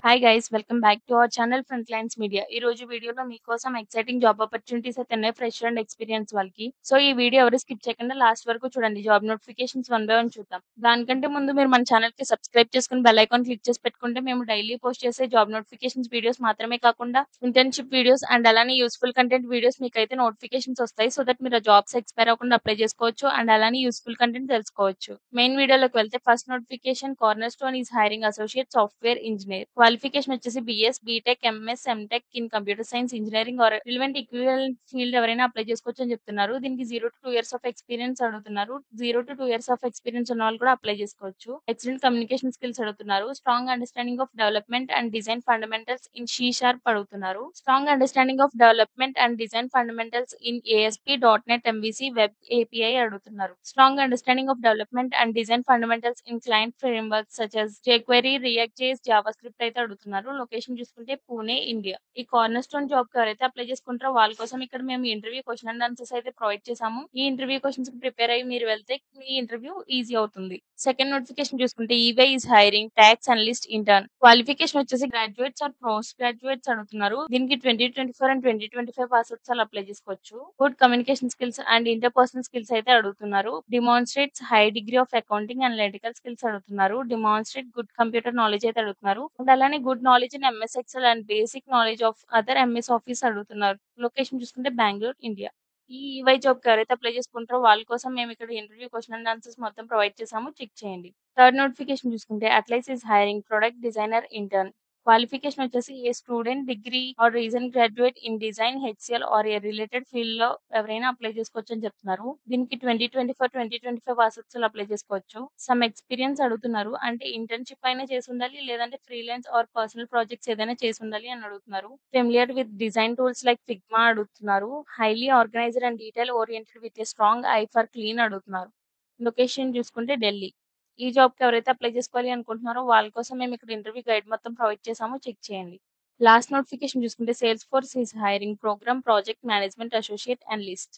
Hi guys welcome back to our channel Frontlines media. ఈ రోజు వీడియోలో మీకోసం ఎక్సైటింగ్ జాబ్ ఆపర్చునిటీస్ అయితే ఉన్నాయి ఫ్రెషర్ అండ్ ఎక్స్పీరియన్స్ వాళ్ళకి. సో ఈ వీడియో ఎవరు స్కిప్ చేయకుండా లాస్ట్ వరకు చూడండి. Job notifications one by one చూద్దాం. దానికంటే ముందు మీరు మన ఛానల్ కి సబ్స్క్రైబ్ చేసుకుని బెల్ ఐకాన్ క్లిక్ చేసి పెట్టుకుంటే మేము డైలీ పోస్ట్ చేసే జాబ్ నోటిఫికేషన్స్ వీడియోస్ మాత్రమే కాకుండా ఇంటర్న్షిప్ వీడియోస్ అండ్ అలానే యూస్ఫుల్ కంటెంట్ వీడియోస్ మీకైతే నోటిఫికేషన్స్ వస్తాయి. సో దట్ మీరు జాబ్స్ ఎక్స్పైర్ అవ్వకుండా అప్లై చేసుకోవచ్చు అండ్ అలానే యూస్ఫుల్ కంటెంట్ తెలుసుకోవచ్చు. మెయిన్ వీడియోలోకి వెళ్తే first notification Cornerstone is hiring associate software engineer. Qualification వచ్చేసి BS, BTech, MS, MTech in computer science engineering or relevant equivalent field ఎవరైనా apply చేసుకోవచ్చు అని చెప్తున్నారు. దీనికి 0 to 2 years ఆఫ్ ఎక్స్పీరియన్స్ అడుగుతున్నారు. 0 to 2 years ఆఫ్ ఎక్స్పీరియన్స్ ఉన్న వాళ్ళు కూడా అప్లై చేసుకోవచ్చు. ఎక్సలెంట్ కమ్యూనికేషన్ స్కిల్స్ అడుగుతున్నారు. Strong understanding of development and design fundamentals in C# అడుగుతున్నారు. Strong understanding of development and design fundamentals in ASP, .NET, MVC, web API అడుగుతున్నారు. Strong understanding of development and design fundamentals in client frameworks such as jQuery, React.js, JavaScript అయితే అడుగుతున్నారు. Location చూసుకుంటే Pune, India. ఈ corner stone job కి ఎవరైతే apply చేసుకుంటారో వాళ్ళ కోసం ఇక్కడ మేము ఇంటర్వ్యూ క్వశ్చన్ అండ్ ఆన్సర్స్ అయితే ప్రొవైడ్ చేసాము. ఈ ఇంటర్వ్యూ క్వశ్చన్స్ కి ప్రిపేర్ అయ్యి మీరు వెళ్తే మీ ఇంటర్వ్యూ ఈజీ అవుతుంది. సెకండ్ నోటిఫికేషన్ చూసుకుంటే EY is hiring tax analyst intern. Qualification వచ్చేసి గ్రాడ్యుయేట్స్ ఆర్ పోస్ట్ గ్రాడ్యుయేట్స్ అడుగుతున్నారు. దీనికి 2024 అండ్ 2025 పాస్ అవుట్స్ వాళ్ళు అప్లై చేసుకోవచ్చు. Good communication skills and interpersonal skills అయితే అడుగుతున్నారు. Demonstrates high degree of accounting and analytical skills అడుగుతున్నారు. Demonstrate good computer knowledge అయితే అడుగుతున్నారు. అండ్ అలానే good knowledge in MS Excel and basic knowledge of other MS office అడుగుతున్నారు. Location చూసుకుంటే Bengaluru, India. ఈ EY job కి ఎవరైతే అప్లై చేసుకుంటారో వాళ్ళ కోసం మేము ఇక్కడ ఇంటర్వ్యూ క్వశ్చన్ అండ్ ఆన్సర్స్ మొత్తం ప్రొవైడ్ చేసాము. చెక్ చేయండి. థర్డ్ నోటిఫికేషన్ చూసుకుంటే Atlys is hiring product designer intern. Qualification వచ్చేసి a student degree or recent graduate in design, HCL or a related field లో ఎవరైనా అప్లై చేసుకోవచ్చు అని చెప్తున్నారు. దీనికి 2024-2025 పాస్వర్డ్స్ అప్లై చేసుకోవచ్చు. సమ్ ఎక్స్పీరియన్స్ అడుగుతున్నారు. అంటే ఇంటర్న్షిప్ అయినా చేసి ఉండాలి, లేదంటే ఫ్రీలాన్స్ ఆర్ పర్సనల్ ప్రాజెక్ట్స్ ఏదైనా చేసి ఉండాలి అని అడుగుతున్నారు. Familiar with design tools like Figma అడుగుతున్నారు. Highly organised and detail oriented with a strong eye for clean అడుగుతున్నారు. లొకేషన్ చూసుకుంటే ఢిల్లీ. ఈ జాబ్ కి ఎవరైతే అప్లై చేసుకోవాలి అనుకుంటున్నారో వాళ్ళ కోసం మేము ఇక్కడ ఇంటర్వ్యూ గైడ్ మొత్తం ప్రొవైడ్ చేసాము. చెక్ చేయండి. లాస్ట్ నోటిఫికేషన్ చూసుకుంటే Salesforce is hiring program project management associate and list.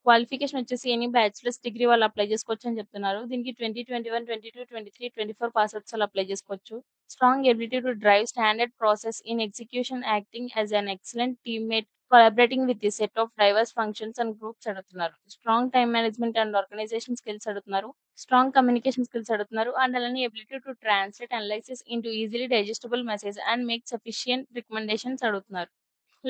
Qualification వచ్చేసి ఎనీ బ్యాచిలర్స్ డిగ్రీ వాళ్ళు అప్లై చేసుకోవచ్చు అని చెప్తున్నారు. దీనికి 2021, 22, 23, 24 పాస్ అవుట్స్ వాళ్ళు అప్లై చేసుకోవచ్చు. Strong ability to drive standard process in execution, acting as an excellent teammate, collaborating with a set of diverse functions and groups అడుగుతున్నారు. Strong time management and organisation skills అడుగుతున్నారు. Strong communication skills అడుగుతున్నారు. And అలానే ability to translate analysis into easily digestible message and make sufficient recommendations అడుగుతున్నారు.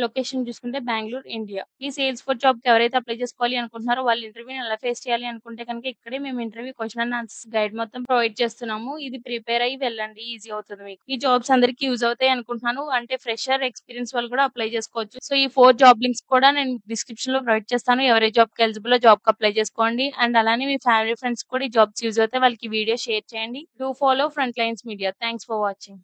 Location చూసుకుంటే Bengaluru, India. ఈ Salesforce job కి ఎవరైతే apply చేసుకోవాలి అనుకుంటున్నారో వాళ్ళు ఇంటర్వ్యూని ఎలా ఫేస్ చేయాలి అనుకుంటే కనుక ఇక్కడే మేము interview question and answers guide మొత్తం ప్రొవైడ్ చేస్తున్నాము. ఇది ప్రిపేర్ అయ్యి వెళ్ళండి, ఈజీ అవుతుంది మీకు. ఈ జాబ్స్ అందరికీ యూజ్ అవుతాయి అనుకుంటున్నాను. అంటే ఫ్రెషర్ ఎక్స్పీరియన్స్ వాళ్ళు కూడా అప్లై చేసుకోవచ్చు. సో ఈ 4 జాబ్ లింక్స్ కూడా నేను డిస్క్రిప్షన్ లో ప్రొవైడ్ చేస్తాను. ఎవరి జాబ్ కి ఎలిజిబుల్ జాబ్ కి అప్లై చేసుకోండి. అండ్ అలానే మీ ఫ్యామిలీ ఫ్రెండ్స్ కూడా ఈ జాబ్స్ యూజ్ అవుతాయి, వాళ్ళకి వీడియో షేర్ చేయండి. Do follow front lines media. Thanks for watching.